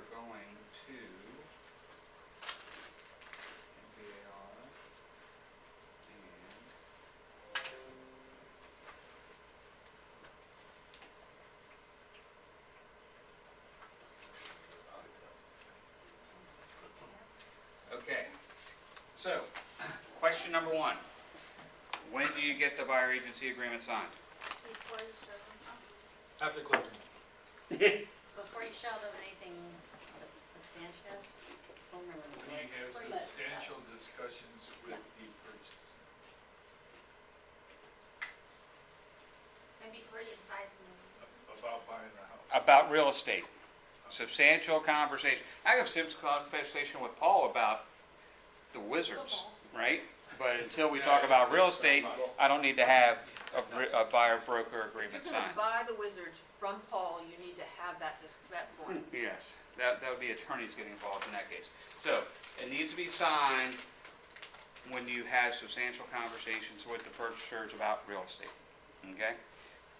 are going to MVAR and okay. So, question number one. When do you get the buyer agency agreement signed? Before you show them, After closing. before you show them anything substantial, don't remember the When word. you have Before you substantial discuss. discussions with the purchase. And before you advise them. About buying the house. About real estate. Substantial conversation. I have some conversation with Paul about the Wizards, right? But until we talk about real estate, I don't need to have a buyer-broker If agreement you're gonna signed. buy the Wizards from Paul, you need to have that point. Yes, that would be attorneys getting involved in that case. So, it needs to be signed when you have substantial conversations with the purchasers about real estate, okay?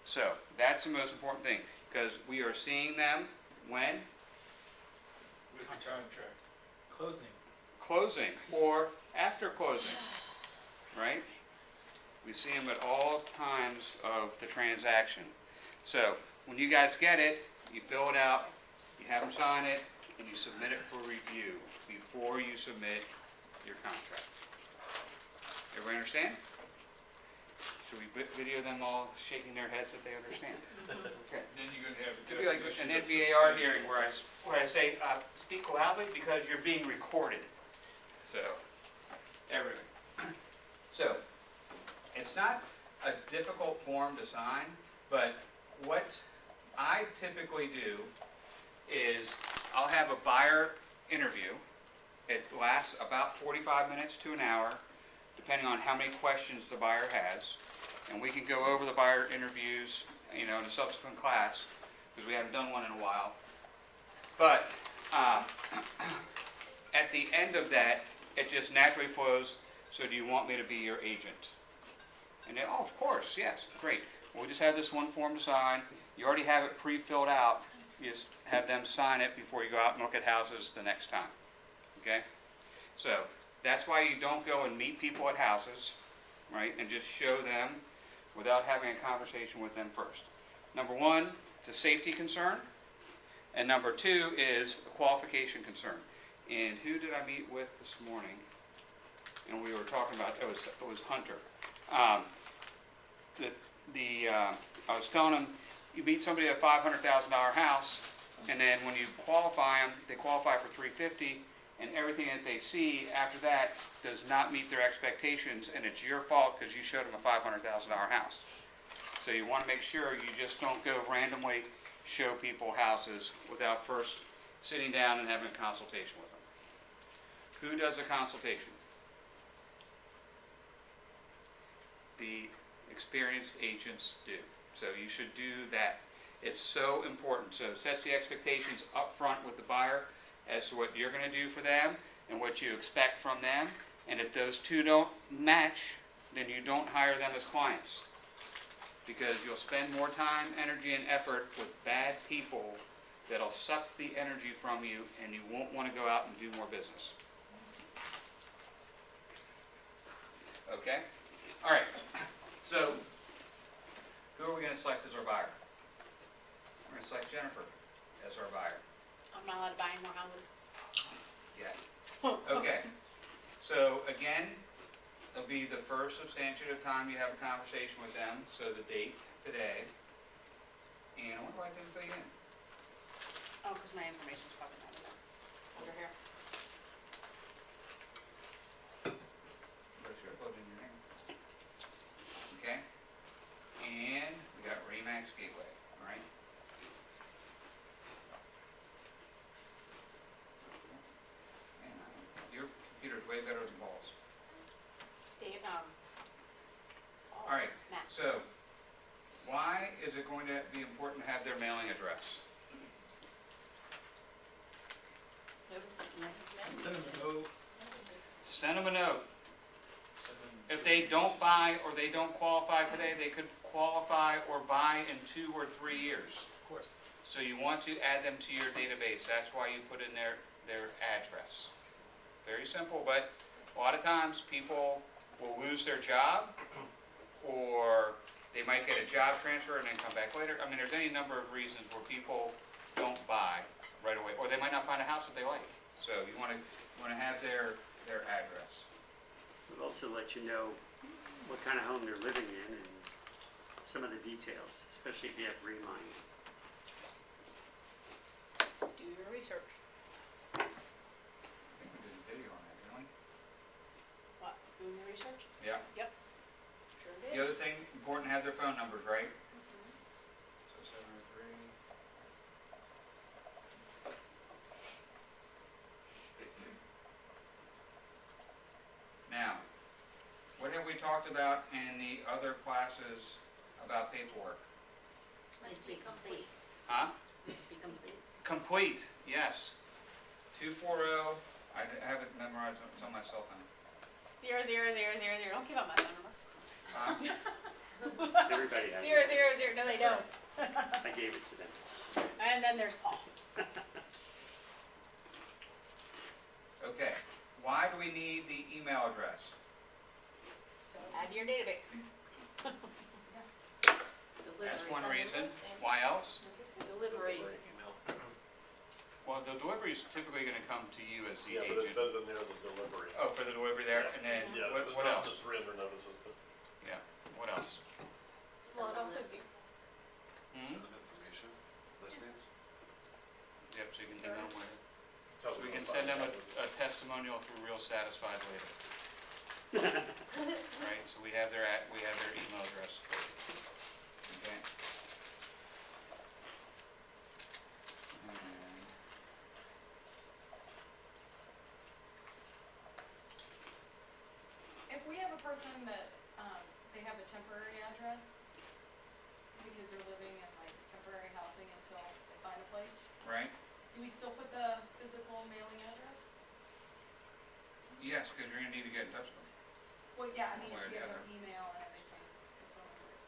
So, that's the most important thing, because we are seeing them when? With the contract. Closing. Closing, or after closing, right? We see them at all times of the transaction. So, when you guys get it, you fill it out, you have them sign it, and you submit it for review before you submit your contract. Everybody understand? Should we video them all shaking their heads that they understand? Okay. Then you're gonna have. It'd be like definition an of NVAR substantial. hearing where I say, speak loudly because you're being recorded. So, everything. So, it's not a difficult form to sign, but what I typically do is I'll have a buyer interview. It lasts about 45 minutes to an hour, depending on how many questions the buyer has. And we can go over the buyer interviews, in a subsequent class, because we haven't done one in a while. But at the end of that, it just naturally flows, so do you want me to be your agent? And then, oh, of course, yes, great. We'll just have this one form to sign. You already have it pre-filled out. You just have them sign it before you go out and look at houses the next time. Okay? So, that's why you don't go and meet people at houses, right, and just show them without having a conversation with them first. Number one, it's a safety concern. And number two is a qualification concern. And who did I meet with this morning? And we were talking about, it was Hunter. I was telling him, you meet somebody at a $500,000 house, and then when you qualify them, they qualify for $350,000, and everything that they see after that does not meet their expectations, and it's your fault because you showed them a $500,000 house. So you want to make sure you just don't go randomly show people houses without first sitting down and having a consultation with them. Who does a consultation? The experienced agents do. So you should do that. It's so important. So it sets the expectations up front with the buyer as to what you're going to do for them and what you expect from them. And if those two don't match, then you don't hire them as clients. Because you'll spend more time, energy, and effort with bad people that'll suck the energy from you, and you won't want to go out and do more business. Okay? All right. So, who are we going to select as our buyer? We're going to select Jennifer as our buyer. I'm not allowed to buy any more houses. Yeah. Okay. So, again, it'll be the first substantive time you have a conversation with them, so the date today. And I wonder why I didn't fill you in. Oh, because my information's probably not in there. Under here. But sure, plug in your name. Okay. And we got Remax Gateway, all right? Man, your computer's way better than Paul's. All right, Matt. so why is it going to be important to have their mailing address? Send them a note. Send them a note. Send them If they don't buy or they don't qualify today, they could qualify or buy in 2 or 3 years. Of course. So you want to add them to your database, that's why you put in their address. Very simple, but a lot of times people will lose their job, or they might get a job transfer and then come back later. I mean, there's any number of reasons where people don't buy right away, or they might not find a house that they like. So you wanna have their address. We'll also let you know what kind of home they're living in and some of the details, especially if you have reminding. Do your research. I think we did a video on that, didn't we? What, doing your research? Yeah. Sure The did. other thing, important to have their phone numbers, right? So 703. Now, what have we talked about in the other classes about paperwork? Needs to be complete. Huh? Needs to be complete. Complete, yes. 240, I have it memorized, it's on my cell phone. 0, 0, 0, 0, 0. Don't give out my phone number. Everybody has 0, it. 0, 0. No, they don't. I gave it to them. And then there's Paul. Okay, why do we need the email address? So add to your database. Delivery That's one service. reason. Why else? Delivery. Email. Well, the delivery is typically gonna come to you as the Yeah, but it agent. says in there the delivery. Oh, for the delivery there, and then, Yeah, what not else? the 300 notices, but Yeah, what else? Well, it also be. Hmm? Information, listings. Yep, so you can send them later. tell So we them can about send them it. a testimonial through Real Satisfied later. Right, so we have their email address. Okay. And If we have a person that, they have a temporary address, because they're living in like temporary housing until they find a place, Right? do we still put the physical mailing address? Yes, because you're gonna need to get in touch with them. Well, yeah, I mean, One way or if we the have other. their email and everything, the phone numbers.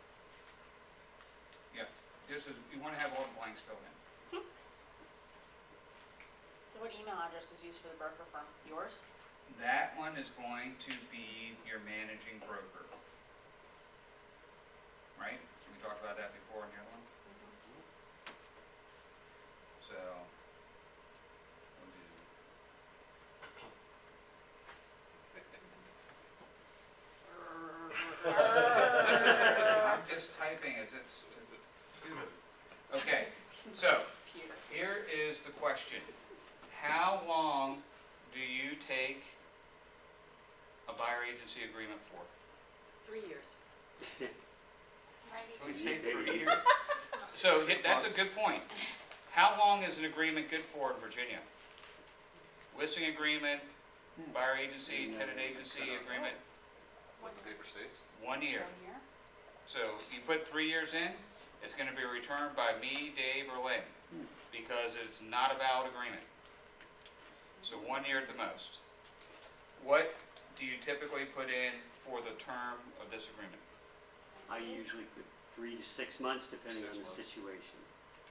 This is, you wanna have all the blanks filled in. So what email address is used for the broker firm? Yours? That one is going to be your managing broker. Right? We talked about that before in the other one. So, we'll do. I'm just typing, it's okay, so, Computer. here is the question. How long do you take a buyer agency agreement for? 3 years. Can we say 3 years? So, that's a good point. How long is an agreement good for in Virginia? Listing agreement, buyer agency, tenant agency agreement, What the paper states. 1 year. 1 year. So you put 3 years in, it's gonna be returned by me, Dave, or Lynn, because it's not a valid agreement. So 1 year at the most. What do you typically put in for the term of this agreement? I usually put 3 to 6 months depending 6 on the months. situation.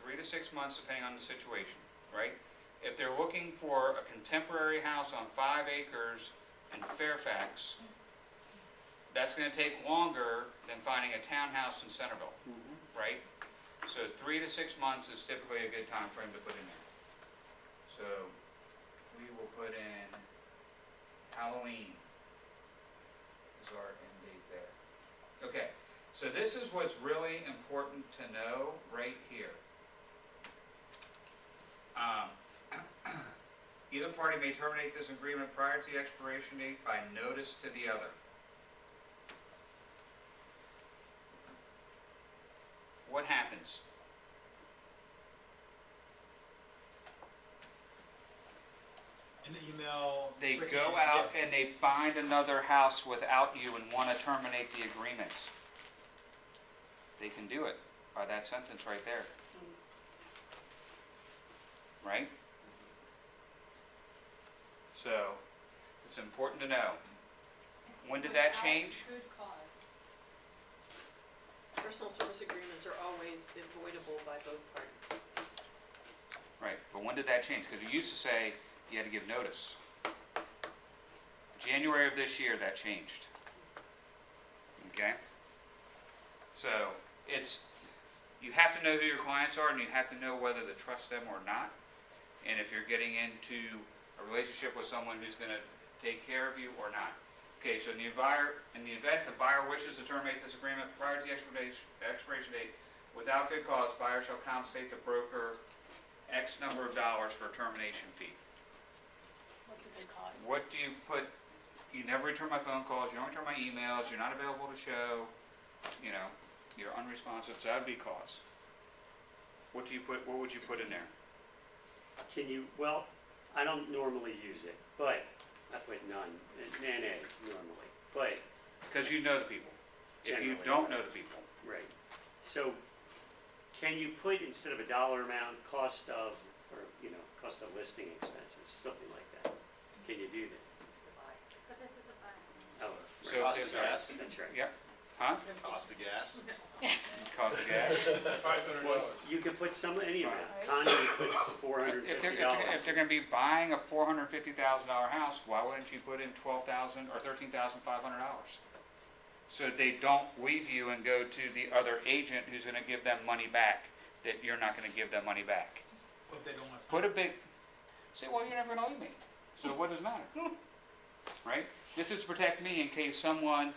3 to 6 months depending on the situation, right? If they're looking for a contemporary house on 5 acres in Fairfax, that's gonna take longer than finding a townhouse in Centerville, right? So 3 to 6 months is typically a good time frame to put in there. So we will put in Halloween is our end date there. Okay, so this is what's really important to know right here. Either party may terminate this agreement prior to the expiration date by notice to the other. What happens? In the email. They Ricky, go out and they find another house without you and want to terminate the agreement. They can do it by that sentence right there. Right? So, it's important to know. When did that Without change? good cause. Personal service agreements are always avoidable by both parties. But when did that change? Because it used to say you had to give notice. January of this year, that changed. Okay? So, you have to know who your clients are and you have to know whether to trust them or not. And if you're getting into a relationship with someone who's gonna take care of you or not. Okay, so in the event the buyer wishes to terminate this agreement prior to the expiration date, without good cause, buyer shall compensate the broker X number of dollars for a termination fee. What's a good cause? What do you put, you never return my phone calls, you don't return my emails, you're not available to show, you know, you're unresponsive, so that would be cause. What would you put in there? Can you, well, I don't normally use it, but I put none, NA normally, but, Because you know the people. If you Generally, don't right. know the people, right. So, can you put, instead of a dollar amount, cost of, or, cost of listing expenses, something like that? Can you do that? But this is a buy. Oh, So right. Cost if- of gas, That's right. yeah, huh? cost of gas. Cost of gas. $500. You could put any amount. Connie puts $450. If they're gonna be buying a $450,000 house, why wouldn't you put in $12,000 or $13,500? So they don't leave you and go to the other agent who's gonna give them money back, that you're not gonna give them money back. What if they don't want Put something? a big, say, well, you're never gonna leave me, so what does it matter? Right? This is to protect me in case someone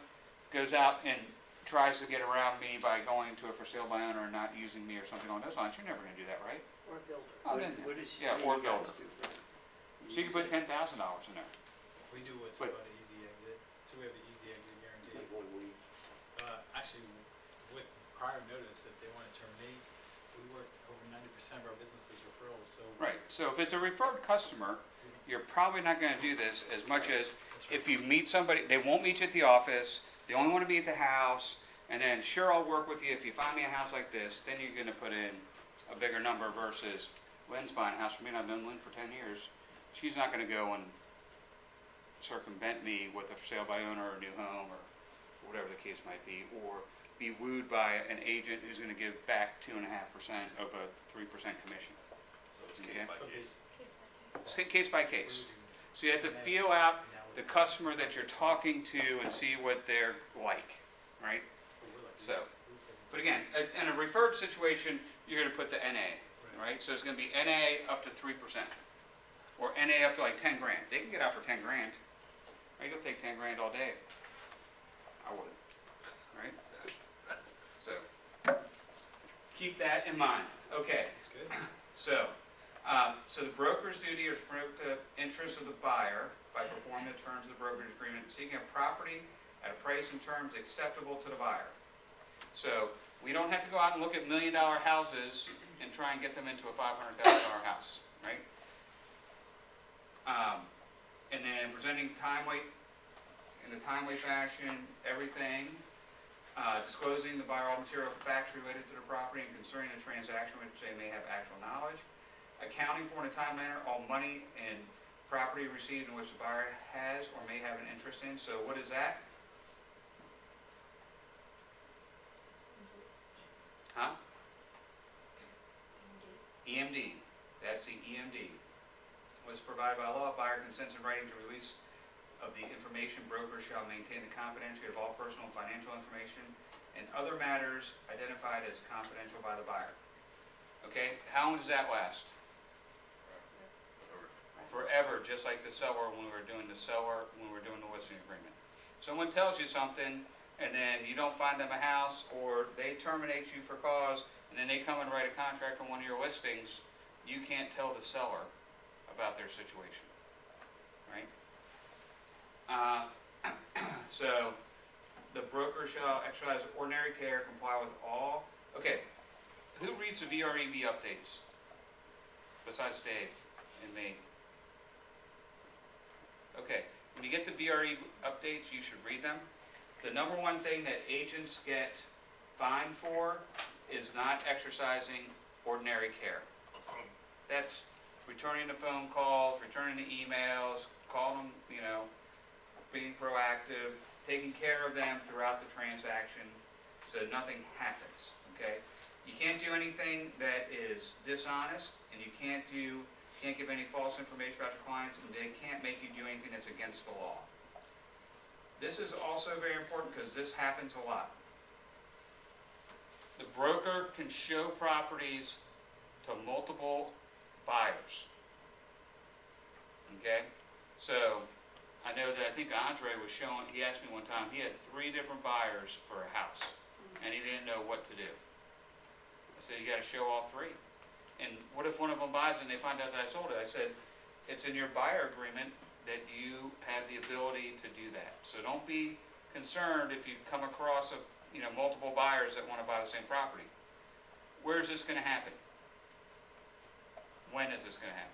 goes out and tries to get around me by going to a for sale by owner and not using me or something along those lines. You're never gonna do that, right? Or builder. Oh, What- then, what is- yeah, what or do you guys builder. do, right? So you can put $10,000 in there. We do what's But- called an easy exit, so we have the easy exit guarantee. Like 1 week. Actually, with prior notice, if they want to terminate, we work over 90% of our businesses referrals, so. Right, so if it's a referred customer, you're probably not gonna do this as much as That's right. if you meet somebody, they won't meet you at the office, they only wanna be at the house, and then sure, I'll work with you if you find me a house like this, then you're gonna put in a bigger number versus Lynn's buying a house from me, and I've known Lynn for 10 years. She's not gonna go and circumvent me with a for sale by owner or a new home or whatever the case might be, or be wooed by an agent who's gonna give back 2.5% of a 3% commission. So it's Okay. case by Okay. case. Case by case. So you have to feel out the customer that you're talking to and see what they're like, right? So, but again, in a referred situation, you're gonna put the NA, right? So it's gonna be NA up to 3%. Or NA up to like 10 grand. They can get out for 10 grand. Right, you'll take 10 grand all day. I wouldn't, right? So, keep that in mind. Okay. That's good. So, so the broker's duty is to promote the interests of the buyer by performing the terms of the brokerage agreement, seeking a property at a price and terms acceptable to the buyer. So, we don't have to go out and look at $1 million houses and try and get them into a $500,000 house, right? And then presenting in a timely fashion, everything, disclosing the buyer all material facts related to the property and concerning the transaction which they may have actual knowledge, accounting for in a timely manner all money and property received in which the buyer has or may have an interest in. So what is that? Huh? EMD. That's the EMD. Was provided by law, buyer consents in writing to release of the information. Broker shall maintain the confidentiality of all personal and financial information and other matters identified as confidential by the buyer. Okay, how long does that last? Forever, just like the seller when we were doing the listing agreement. Someone tells you something and then you don't find them a house, or they terminate you for cause, and then they come and write a contract on one of your listings, you can't tell the seller about their situation, right? So, the broker shall exercise ordinary care, comply with all, okay, who reads the VREB updates? Besides Dave and me. Okay, when you get the VRE updates, you should read them. The number one thing that agents get fined for is not exercising ordinary care. That's returning the phone calls, returning the emails, calling them, being proactive, taking care of them throughout the transaction so nothing happens, okay? You can't do anything that is dishonest, and you can't give any false information about your clients, and they can't make you do anything that's against the law. This is also very important because this happens a lot. The broker can show properties to multiple buyers. Okay? So, I know that I think Andre was showing, he asked me one time, he had 3 different buyers for a house, and he didn't know what to do. I said, you gotta show all 3. And what if one of them buys it and they find out that I sold it? I said, it's in your buyer agreement that you have the ability to do that. So don't be concerned if you come across multiple buyers that wanna buy the same property. Where is this gonna happen? When is this gonna happen?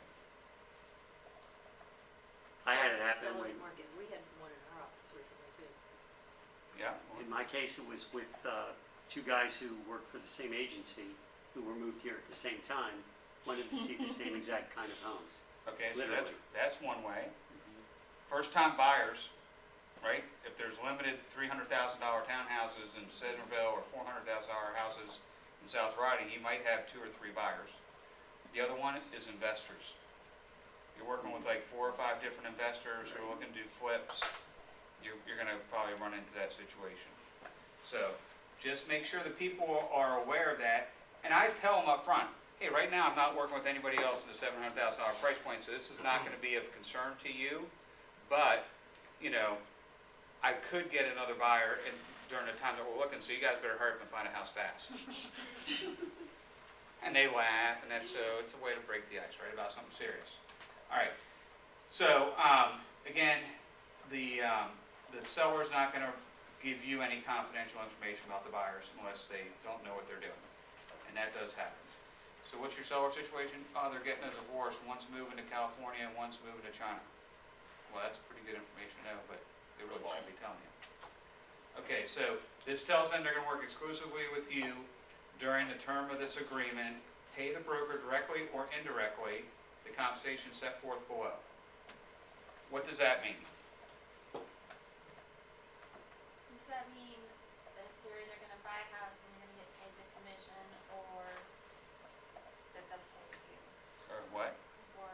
I had it happen Selling when, market, we had one in our office recently too. Yeah? in my case, it was with 2 guys who worked for the same agency, who were moved here at the same time, wanted to see the same exact kind of homes. Okay, so Literally. that's one way. First-time buyers, right? If there's limited $300,000 townhouses in Centerville or $400,000 houses in South Riding, you might have 2 or 3 buyers. The other one is investors. You're working with like 4 or 5 different investors who are looking to do flips. You're gonna probably run into that situation. So just make sure the people are aware of that. And I tell them up front, hey, right now I'm not working with anybody else in the $700,000 price point, so this is not gonna be of concern to you. But, I could get another buyer during the time that we're looking, so you guys better hurry up and find a house fast. And they laugh, and it's a way to break the ice, right, about something serious. All right, so, again, the seller's not gonna give you any confidential information about the buyers unless they don't know what they're doing, and that does happen. So what's your seller situation? Oh, they're getting a divorce, one's moving to California and one's moving to China. Well, that's pretty good information to know, but they really shouldn't be telling you. Okay, so this tells them they're gonna work exclusively with you during the term of this agreement, pay the broker directly or indirectly, the compensation set forth below. What does that mean? Does that mean that they're either gonna buy a house and you're gonna get paid the commission, or that they'll pay you? Or what? Or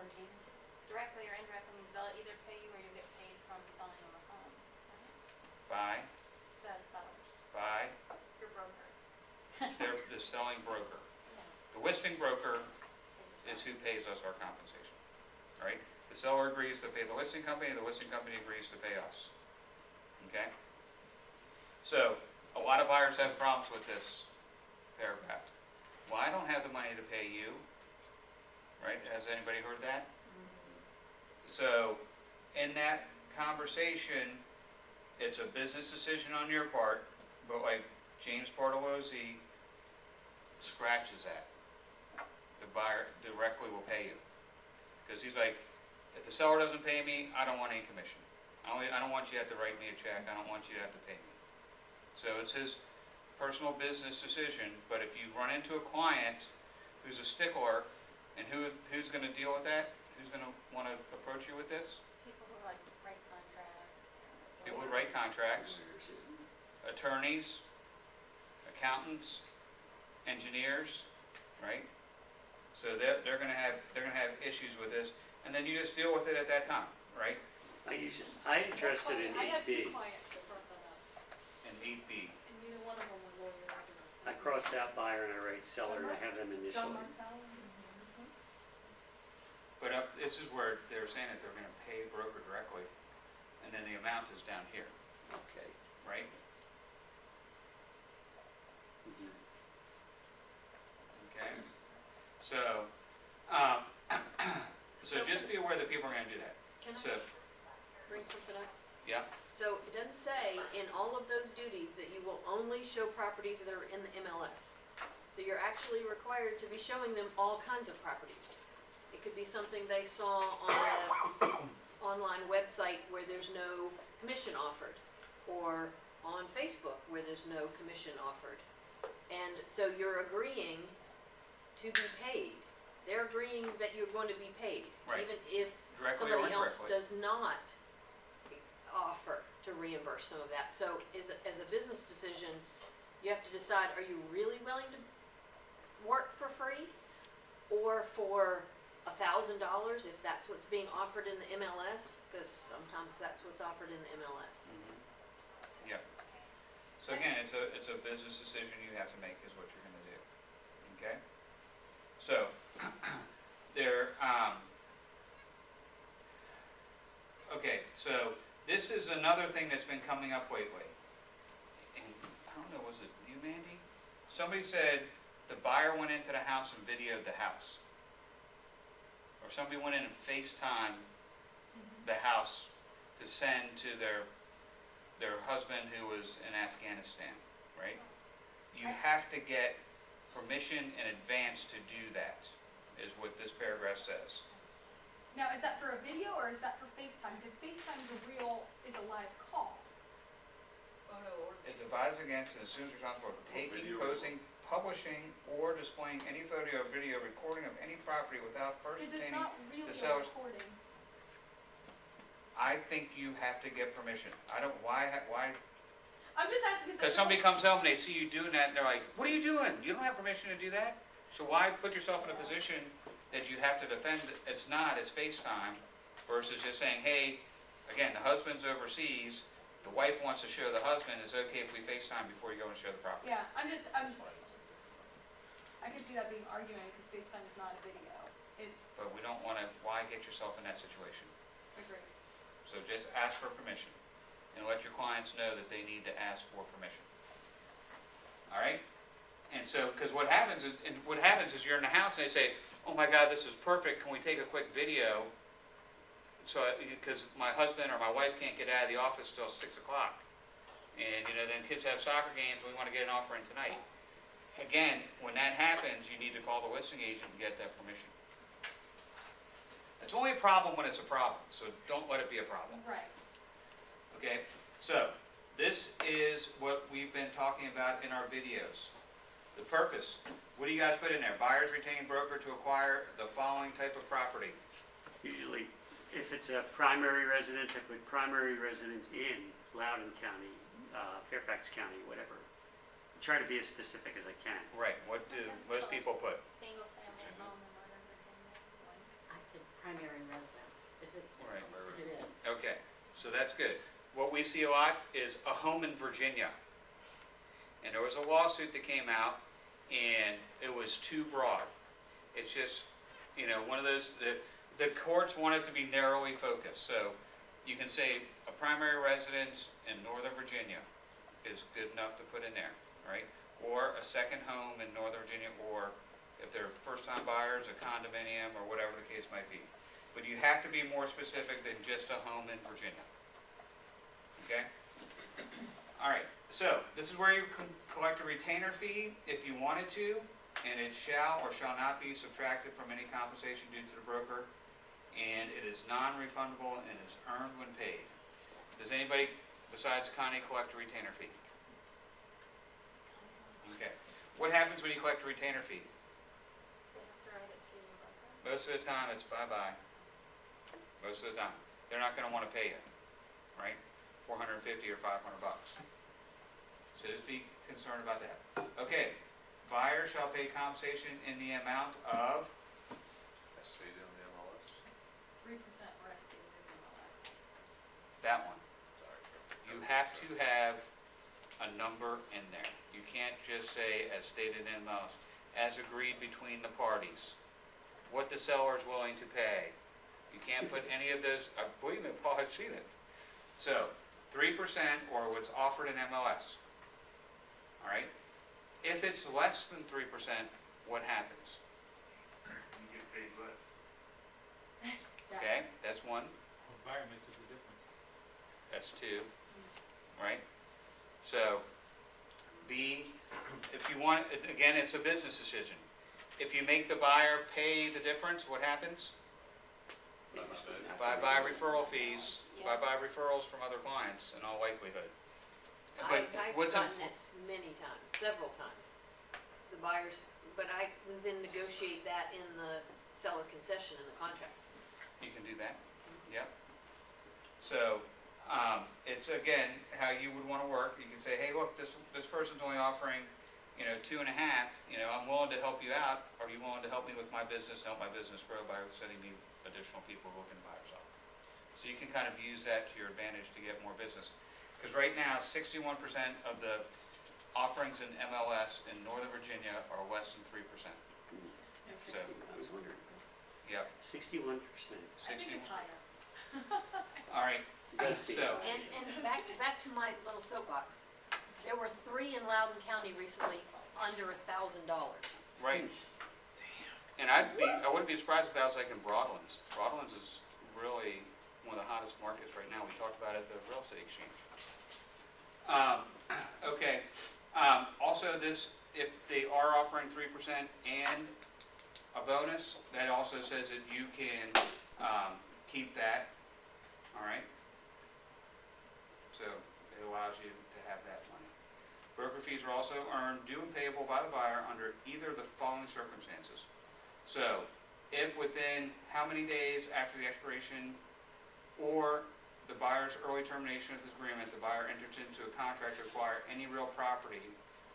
directly or indirectly means they'll either pay you or you get paid from selling them a home, By, the sellers, by, your broker. they're the selling broker. Yeah. The listing broker Is is who pays us our compensation, right? The seller agrees to pay the listing company agrees to pay us, okay? So, a lot of buyers have problems with this paragraph. Well, I don't have the money to pay you, right? Has anybody heard that? So, in that conversation, it's a business decision on your part, but like James Bartolozzi scratches that. The buyer directly will pay you. Because he's like, if the seller doesn't pay me, I don't want any commission. I don't want you to have to write me a check, I don't want you to have to pay me. So it's his personal business decision, but if you run into a client who's a stickler, and who's gonna deal with that? Who's gonna wanna approach you with this? People who like write contracts. People who write contracts, attorneys, accountants, engineers, right? So they're gonna have issues with this, and then you just deal with it at that time, right? I addressed it in I had 2 8B. clients that brought that up, And 8B. and neither one of them were lawyers or. I crossed out buyer and I write seller and I have them John initially. Martell. But this is where they're saying that they're gonna pay the broker directly, and then the amount is down here, Okay. right? Mhm. Okay? So, so just be aware that people are gonna do that. Can So, I bring something up? yeah, So it doesn't say in all of those duties that you will only show properties that are in the MLS. So you're actually required to be showing them all kinds of properties. It could be something they saw on an online website where there's no commission offered, or on Facebook where there's no commission offered. And so you're agreeing to be paid. They're agreeing that you're going to be paid, Right. even if directly or somebody else indirectly. does not offer to reimburse some of that. So as a business decision, you have to decide, are you really willing to work for free, or for $1,000 if that's what's being offered in the MLS, because sometimes that's what's offered in the MLS. Yep. So again, it's a business decision you have to make is what you're gonna do, okay? So, okay, so this is another thing that's been coming up lately. And I don't know, was it you, Mandy? Somebody said the buyer went into the house and videoed the house. Or somebody went in and FaceTimed the house to send to their husband who was in Afghanistan, right? You have to get permission in advance to do that, is what this paragraph says. Now, is that for a video or is that for FaceTime? Because FaceTime is a live call. It's photo or It's advised against and assumes responsibility for taking, video posting, publishing, or displaying any photo or video recording of any property without first Because it's obtaining. not really the a seller's- recording. I think you have to get permission. I don't, why, I'm just asking because somebody comes home and they see you doing that and they're like, what are you doing? You don't have permission to do that? So why put yourself in a position that you have to defend, it's not, it's FaceTime, versus just saying, hey, again, the husband's overseas, the wife wants to show the husband, it's okay if we FaceTime before you go and show the property. Yeah, I can see that being argument because FaceTime is not a video. It's, But we don't wanna, why get yourself in that situation? agreed. So just ask for permission, and let your clients know that they need to ask for permission. All right? And so, because what happens is you're in the house and they say, oh my God, this is perfect, can we take a quick video? So, because my husband or my wife can't get out of the office till 6 o'clock. And, then kids have soccer games, we wanna get an offer in tonight. Again, when that happens, you need to call the listing agent and get that permission. It's only a problem when it's a problem, so don't let it be a problem. Right. Okay, so this is what we've been talking about in our videos. The purpose, what do you guys put in there? Buyers retain broker to acquire the following type of property. Usually, if it's a primary residence, I put primary residence in Loudoun County, Fairfax County, whatever. Try to be as specific as I can. Right, what do most people put? Single family home in Northern Virginia. I said primary residence, if it's, Right. if it is. Okay, so that's good. What we see a lot is a home in Virginia. And there was a lawsuit that came out, and it was too broad. It's just, one of those, the courts want it to be narrowly focused. So you can say a primary residence in Northern Virginia is good enough to put in there, right? Or a second home in Northern Virginia, or if they're first-time buyers, a condominium, or whatever the case might be. But you have to be more specific than just a home in Virginia. Okay? All right, so this is where you can collect a retainer fee if you wanted to, and it shall or shall not be subtracted from any compensation due to the broker, and it is non-refundable and is earned when paid. Does anybody besides Connie collect a retainer fee? Okay. What happens when you collect a retainer fee? They have to write it to the broker. Most of the time, it's bye-bye. Most of the time. They're not gonna wanna pay you, right? $450 or $500. So just be concerned about that. Okay, buyer shall pay compensation in the amount of, As stated in the MLS. 3% or estimated in MLS. that one. Sorry. You have to have a number in there. You can't just say, as stated in MLS, as agreed between the parties, what the seller is willing to pay. You can't put any of those, believe me, Paul, I've seen it. So, 3% or what's offered in MLS. All right? If it's less than 3%, what happens? You get paid less. Okay, that's one, Well, buyer makes up the difference. that's two, right? So, if you want, it's a business decision. If you make the buyer pay the difference, what happens? Bye-bye referral fees, bye-bye referrals from other clients in all likelihood. But I've what's done this many times, several times. The buyers, but I then negotiate that in the seller concession in the contract. You can do that, yep. So, it's again, how you would wanna work, you can say, hey, look, this person's only offering, 2.5, I'm willing to help you out. Are you willing to help me with my business, help my business grow by sending me additional people looking to buy or sell? So you can kind of use that to your advantage to get more business. Because right now, 61% of the offerings in MLS in Northern Virginia are less than 3%. So, I was wondering, yep, 61%. I think it's higher. All right, Does seem so, high. And back to my little soapbox. There were 3 in Loudoun County recently under $1,000. right. And I wouldn't be surprised if that was like in Broadlands. Broadlands is really one of the hottest markets right now. We talked about it at the real estate exchange. Okay, also this, if they are offering 3% and a bonus, that also says that you can, keep that, all right? So it allows you to have that money. Broker fees are also earned due and payable by the buyer under either of the following circumstances. So, if within how many days after the expiration or the buyer's early termination of this agreement, the buyer enters into a contract to acquire any real property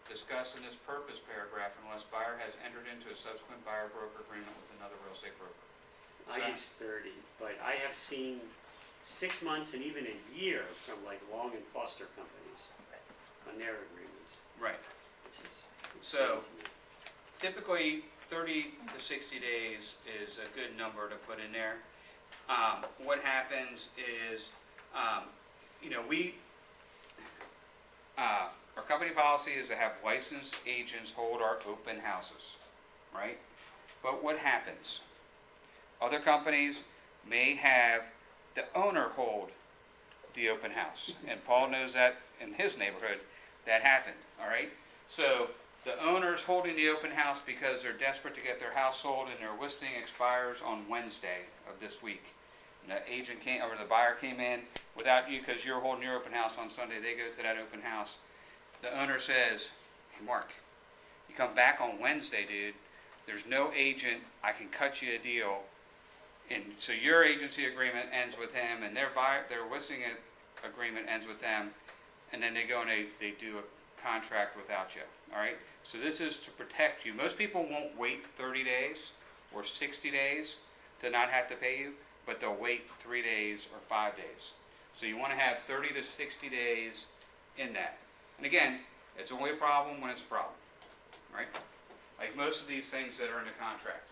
discussed in this purpose paragraph unless buyer has entered into a subsequent buyer-broker agreement with another real estate broker. I use 30, but I have seen 6 months and even a year from like Long and Foster companies on their agreements, Right. which is. So- Typically, 30 to 60 days is a good number to put in there. What happens is, our company policy is to have licensed agents hold our open houses, right? But what happens? Other companies may have the owner hold the open house, and Paul knows that in his neighborhood, that happened, all right? So the owner's holding the open house because they're desperate to get their house sold and their listing expires on Wednesday of this week. And the agent came, or the buyer came in without you because you're holding your open house on Sunday. They go to that open house. The owner says, hey, Mark, you come back on Wednesday, dude. There's no agent. I can cut you a deal. And so your agency agreement ends with him, and their listing agreement ends with them. And then they go and they do a contract without you, all right? So this is to protect you. Most people won't wait 30 days or 60 days to not have to pay you, but they'll wait 3 days or 5 days. So you want to have 30 to 60 days in that. And again, it's only a problem when it's a problem, right? Like most of these things that are in the contract.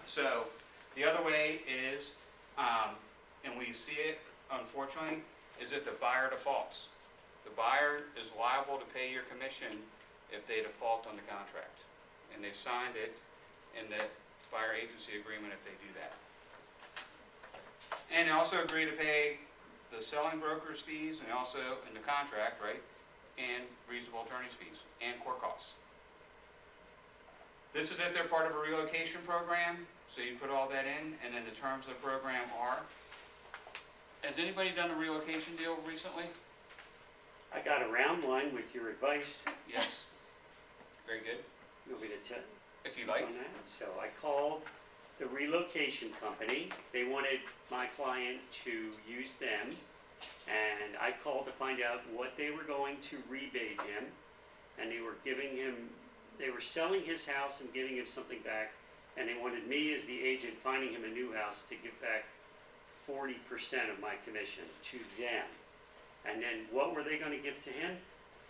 So the other way is, and we see it, unfortunately, is if the buyer defaults. The buyer is liable to pay your commission if they default on the contract. And they've signed it in the buyer agency agreement if they do that. And they also agree to pay the selling broker's fees, and also in the contract, right, and reasonable attorney's fees and court costs. This is if they're part of a relocation program, so you put all that in, and then the terms of the program are. Has anybody done a relocation deal recently? I got around one with your advice. Yes. Very good. You want me to tell? If you like. on that? So I called the relocation company. They wanted my client to use them, and I called to find out what they were going to rebate him, and they were selling his house and giving him something back, and they wanted me as the agent finding him a new house to give back 40% of my commission to them. And then what were they going to give to him?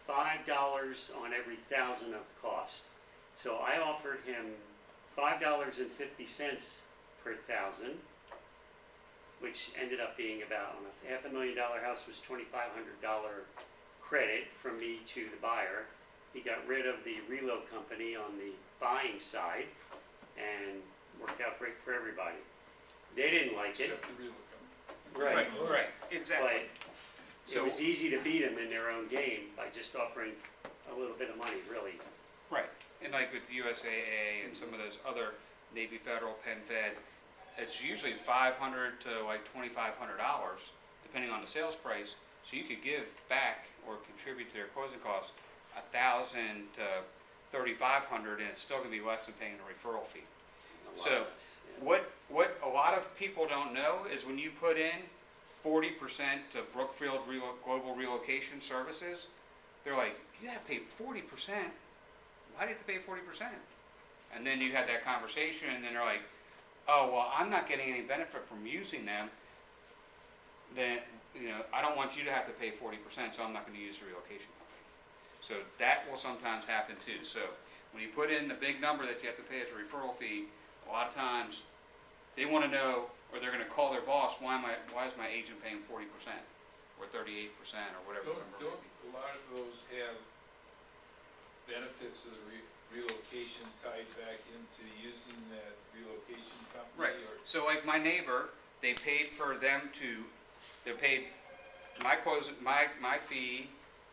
$5 on every 1,000 of cost. So I offered him $5.50 per 1,000, which ended up being about, on a $500,000 house was $2,500 credit from me to the buyer. He got rid of the reload company on the buying side and worked out great for everybody. They didn't like it. Except the real company. Right, exactly. But it was easy to beat them in their own game by just offering a little bit of money, really. Right, and like with the USAA and some of those other Navy Federal, Penn Fed, it's usually $500 to like $2,500, depending on the sales price. So you could give back or contribute to their closing costs $1,000 to $3,500, and it's still going to be less than paying a referral fee. A lot So, of us, yeah. What a lot of people don't know is when you put in 40% to Brookfield Global Relocation Services, they're like, you gotta pay 40%. Why do you have to pay 40%? And then you have that conversation, and then they're like, oh, well, I'm not getting any benefit from using them. Then, I don't want you to have to pay 40%, so I'm not gonna use the relocation company. So that will sometimes happen too. So when you put in the big number that you have to pay as a referral fee, a lot of times they wanna know, or they're gonna call their boss, why is my agent paying 40% or 38% or whatever the number Don't may be. a lot of those have benefits of the relocation tied back into using that relocation company? Right, Or so like my neighbor, they paid for them to, they paid my fee,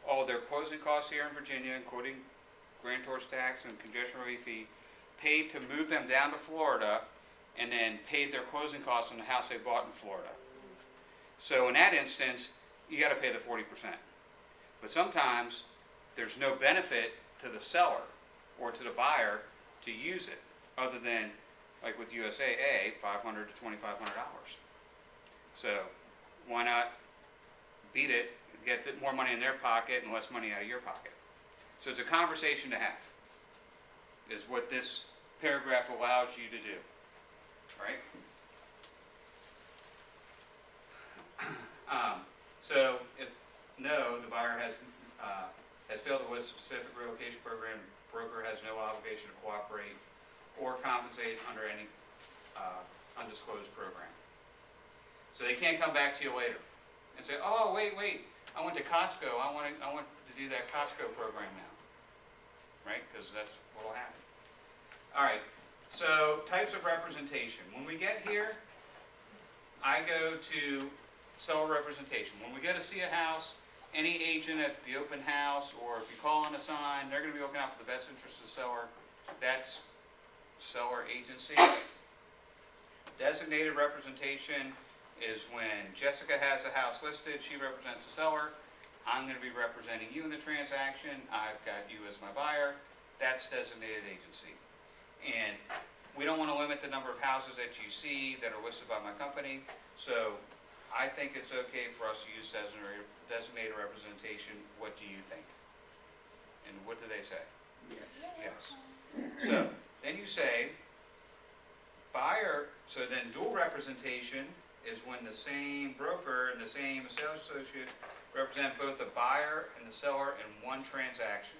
all their closing costs here in Virginia, including grantor's tax and congestion relief fee, paid to move them down to Florida, and then paid their closing costs on the house they bought in Florida. So in that instance, you gotta pay the 40%. But sometimes, there's no benefit to the seller or to the buyer to use it, other than, like with USAA, $500 to $2,500. So, why not beat it, get more money in their pocket and less money out of your pocket? So it's a conversation to have, is what this paragraph allows you to do, right? So if no, the buyer has failed to list a specific relocation program, broker has no obligation to cooperate or compensate under any undisclosed program. So they can't come back to you later and say, oh, wait, I went to Costco, I want to do that Costco program now, right? Because that's what will happen. All right, so types of representation. When we get here, I go to seller representation. When we go to see a house, any agent at the open house, or if you call on a sign, they're going to be looking out for the best interest of the seller. That's seller agency. Designated representation is when Jessica has a house listed, she represents the seller. I'm going to be representing you in the transaction. I've got you as my buyer. That's designated agency. And we don't want to limit the number of houses that you see that are listed by my company. So I think it's okay for us to use designated representation. What do you think? And what do they say? Yes. Yes. So then you say buyer, so then dual representation is when the same broker and the same sales associate represent both the buyer and the seller in one transaction.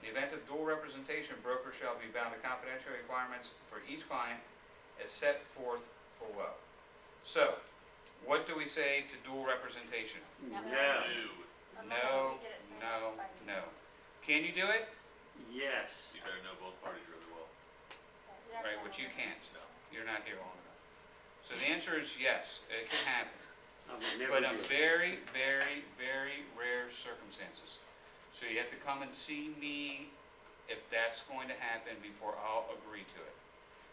In the event of dual representation, broker shall be bound to confidential requirements for each client as set forth below. So, what do we say to dual representation? No. No, no, no. Can you do it? Yes. You better know both parties really well. Right, which you can't. No. You're not here long enough. So the answer is yes, it can happen. I will never But in do it. very, very, very rare circumstances. So you have to come and see me if that's going to happen before I'll agree to it.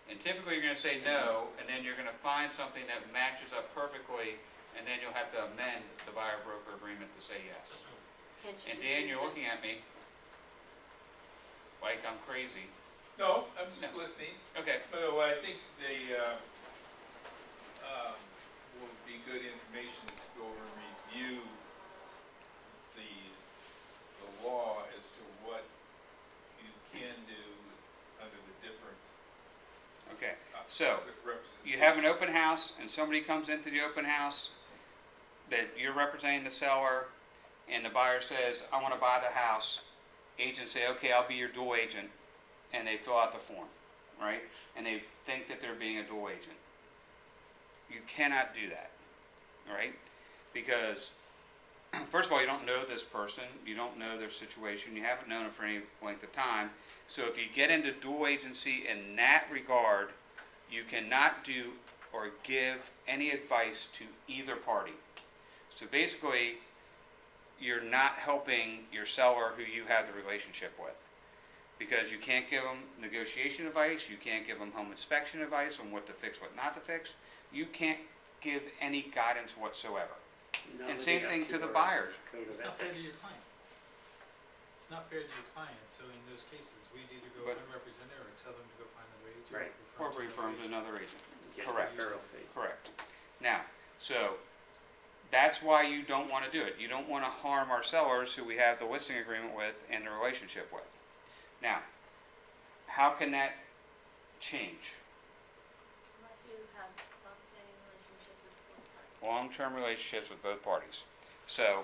And typically you're gonna say no, and then you're gonna find something that matches up perfectly, and then you'll have to amend the buyer-broker agreement to say yes. Can't you And just Dan, use you're the- looking at me like I'm crazy. No, I'm just No. listening. Okay, Well, I think they will be good information to go over and review the law as to what you can do under the different okay. So, representations. you have an open house, and somebody comes into the open house that you're representing the seller, and the buyer says, I want to buy the house. Agents say, okay, I'll be your dual agent, and they fill out the form, right? And they think that they're being a dual agent. You cannot do that, all right? Because, first of all, you don't know this person, you don't know their situation, you haven't known them for any length of time. So if you get into dual agency in that regard, you cannot do or give any advice to either party. So basically, you're not helping your seller who you have the relationship with. Because you can't give them negotiation advice, you can't give them home inspection advice on what to fix, what not to fix. You can't give any guidance whatsoever. No, And but same they got thing to the our buyers. Code of It's not fair to ethics. your client. It's not fair to your client, so in those cases, we'd either go But- unrepresented or tell them to go find another agent. Right. Or refer them to another agent. Get Correct. the referral fee. Correct. Now, so That's why you don't want to do it. You don't want to harm our sellers who we have the listing agreement with and the relationship with. Now, how can that change? Unless you have long-standing relationship with both parties. Long-term relationships with both parties. So,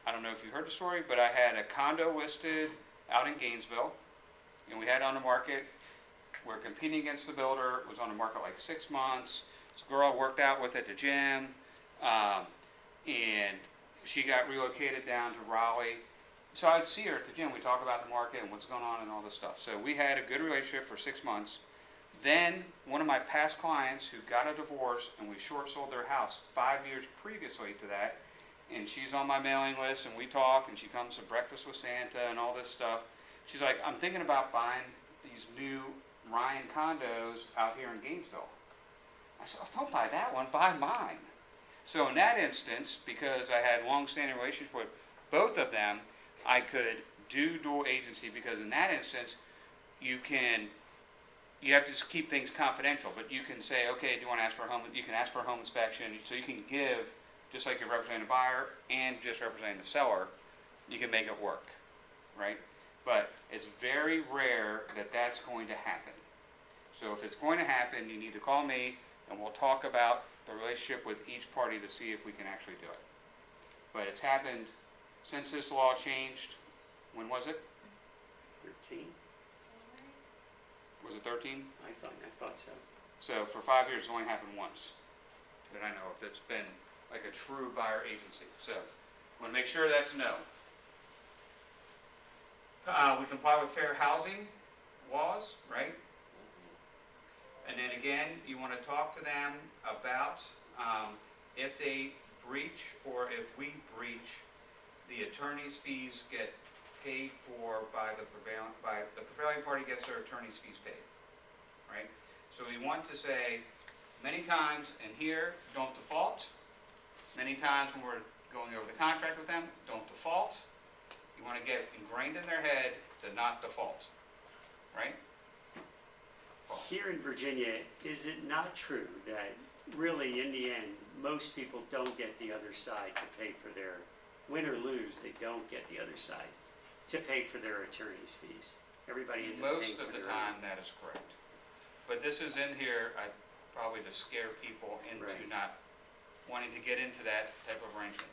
I don't know if you heard the story, but I had a condo listed out in Gainesville, and we had it on the market. We're competing against the builder. It was on the market like 6 months. This girl I worked out with at the gym, and she got relocated down to Raleigh. So I'd see her at the gym. We talk about the market and what's going on and all this stuff. So we had a good relationship for 6 months. Then one of my past clients who got a divorce, and we short sold their house 5 years previously to that, and she's on my mailing list, and we talk, and she comes to breakfast with Santa and all this stuff. She's like, I'm thinking about buying these new Ryan condos out here in Gainesville. I said, oh, don't buy that one, buy mine. So in that instance, because I had long-standing relationships with both of them, I could do dual agency, because in that instance, you have to just keep things confidential, but you can say, okay, do you want to ask for a home, you can ask for a home inspection, so you can give, just like you're representing the buyer and just representing the seller, you can make it work, right? But it's very rare that that's going to happen. So if it's going to happen, you need to call me, and we'll talk about the relationship with each party to see if we can actually do it. But it's happened since this law changed. When was it? 13? January? Was it 13? I thought so. So for 5 years, it's only happened once that I know of. It's been like a true buyer agency. So I want to make sure that's no. We comply with fair housing laws, right? And then again, you want to talk to them about if they breach, or if we breach, the attorney's fees get paid for by the prevailing party gets their attorney's fees paid, right? So we want to say many times in here, don't default. Many times when we're going over the contract with them, don't default. You want to get ingrained in their head to not default, right? Here in Virginia, is it not true that really, in the end, most people don't get the other side to pay for their, win or lose, they don't get the other side to pay for their attorney's fees? Everybody ends up paying Most for of the their time, own. that is correct. But this is in here, probably to scare people into Right. not wanting to get into that type of arrangement.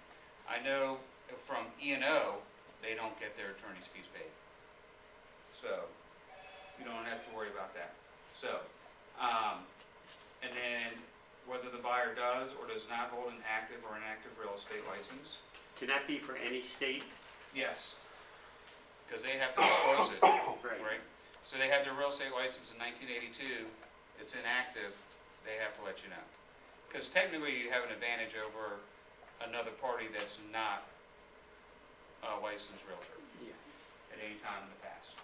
I know from E&O, they don't get their attorney's fees paid. So, you don't have to worry about that. So, and then whether the buyer does or does not hold an active or inactive real estate license, Can that be for any state? yes, because they have to disclose it. Right? So they had their real estate license in 1982, it's inactive, they have to let you know. Because technically you have an advantage over another party that's not a licensed realtor Yeah. at any time in the past.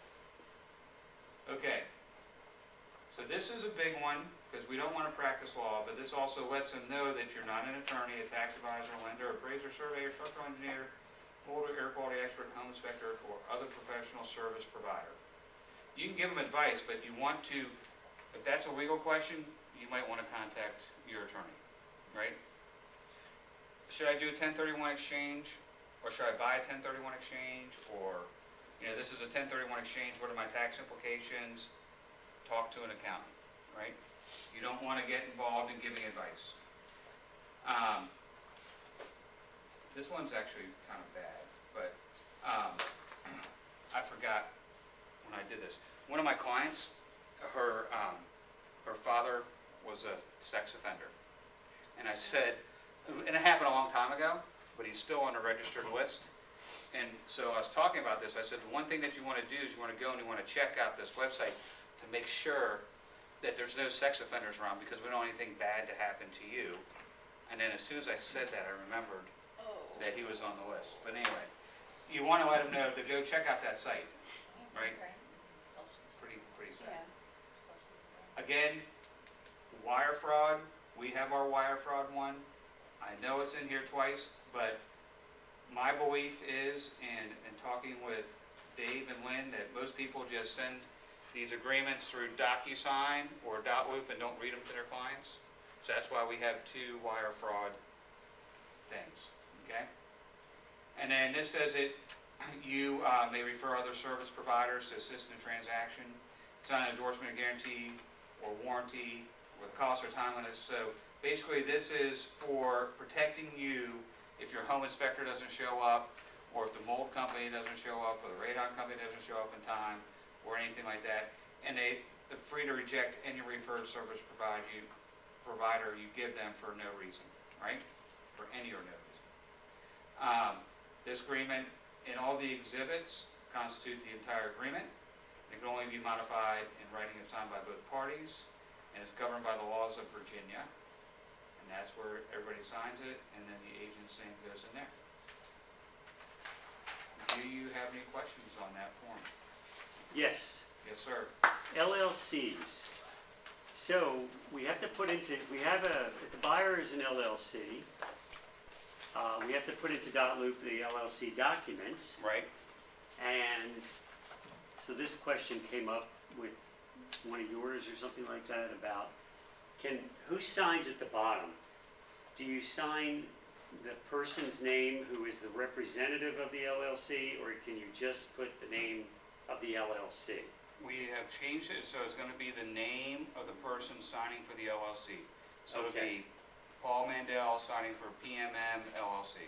Okay, so this is a big one, because we don't want to practice law, but this also lets them know that you're not an attorney, a tax advisor, lender, appraiser, surveyor, structural engineer, boulder, air quality expert, home inspector, or other professional service provider. You can give them advice, but you want to, if that's a legal question, you might want to contact your attorney, right? Should I do a 1031 exchange, or should I buy a 1031 exchange, or, this is a 1031 exchange, what are my tax implications? Talk to an accountant, right? You don't want to get involved in giving advice. This one's actually kind of bad, but I forgot when I did this. One of my clients, her father was a sex offender. And I said, and it happened a long time ago, but he's still on the registered list. And so I was talking about this, I said, the one thing that you want to do is you want to go and you want to check out this website to make sure that there's no sex offenders around, because we don't want anything bad to happen to you. And then as soon as I said that, I remembered that he was on the list. But anyway, you want to let him know to go check out that site, right? Pretty sad. Again, wire fraud, we have our wire fraud one. I know it's in here twice, but my belief is, in talking with Dave and Lynn, that most people just send these agreements through DocuSign or .loop and don't read them to their clients. So that's why we have 2 wire fraud things, okay? And then this says it, you may refer other service providers to assist in the transaction, sign an endorsement, guarantee, or warranty, with cost or timeliness. So basically, this is for protecting you if your home inspector doesn't show up, or if the mold company doesn't show up, or the radon company doesn't show up in time, or anything like that. And they're free to reject any referred service provider you give them for no reason, right? For any or no reason. This agreement and all the exhibits constitute the entire agreement. It can only be modified in writing if signed by both parties, and it's governed by the laws of Virginia. And that's where everybody signs it, and then the agent's name goes in there. Do you have any questions on that form? Yes, Yes, sir. LLCs. So we have to put into, if the buyer is an LLC, we have to put into .loop the LLC documents. Right. And so this question came up with one of yours or something like that about, who signs at the bottom? Do you sign the person's name who is the representative of the LLC, or can you just put the name of the LLC? We have changed it, so it's gonna be the name of the person signing for the LLC. So it'll Okay. be Paul Mandel signing for PMM LLC.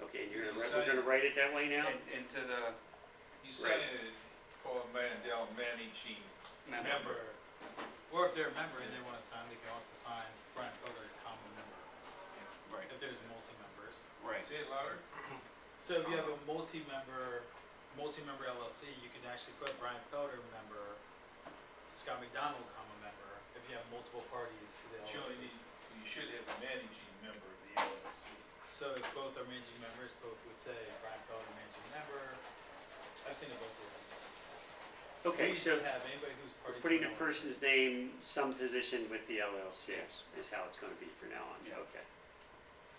Okay, and You we're sign gonna write it that way now? And into the You say it for Mandel managing memo. Member, or if they're a member and they wanna sign, they can also sign Brian Felder, common member, Right, if there's multi-members. right. Say it louder. So if you have a multi-member LLC, you can actually put Brian Felder member, Scott McDonald common member, if you have multiple parties to the But you only LLC. need, you should have a managing member of the LLC. So if both are managing members, both would say Brian Felder managing member. I've seen it both ways. Okay, We so should have anybody who's party to putting an a LLC. person's name, some position with the LLC Yes. is how it's gonna be from now on. Yeah. Okay.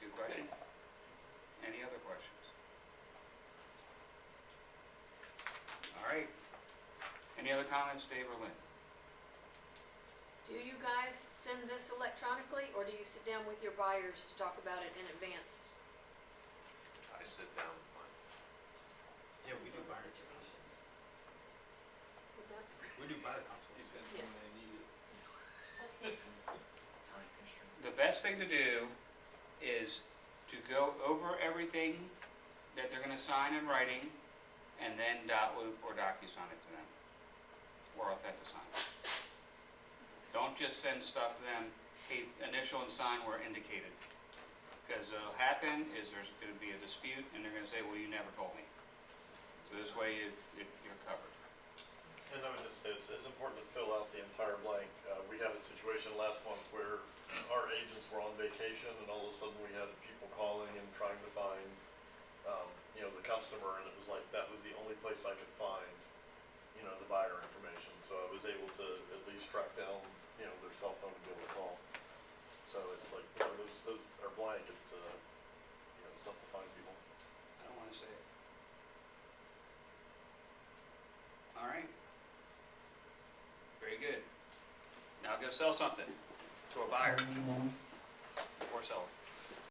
Good question. Any other questions? All right. Any other comments, Dave or Lynn? Do you guys send this electronically, or do you sit down with your buyers to talk about it in advance? I sit down. Yeah, we do buyer Situations. consults. What's that? We do buyer consults. Depends Yeah. when they need it. The best thing to do is to go over everything that they're gonna sign in writing, and then .loop or DocuSign it to them, or I'll have to sign it. Don't just send stuff to them, hey, initial and sign where indicated. Because what'll happen is there's gonna be a dispute, and they're gonna say, well, you never told me. So this way you're covered. And I would just say, it's important to fill out the entire blank. We had a situation last month where our agents were on vacation, and all of a sudden we had people calling and trying to find, the customer, and it was like, that was the only place I could find, the buyer information. So I was able to at least track down, their cell phone to be able to call. So it's like, those are blank, it's, it's tough to find people. I don't wanna say it. All right. Very good. Now go sell something to a buyer or seller.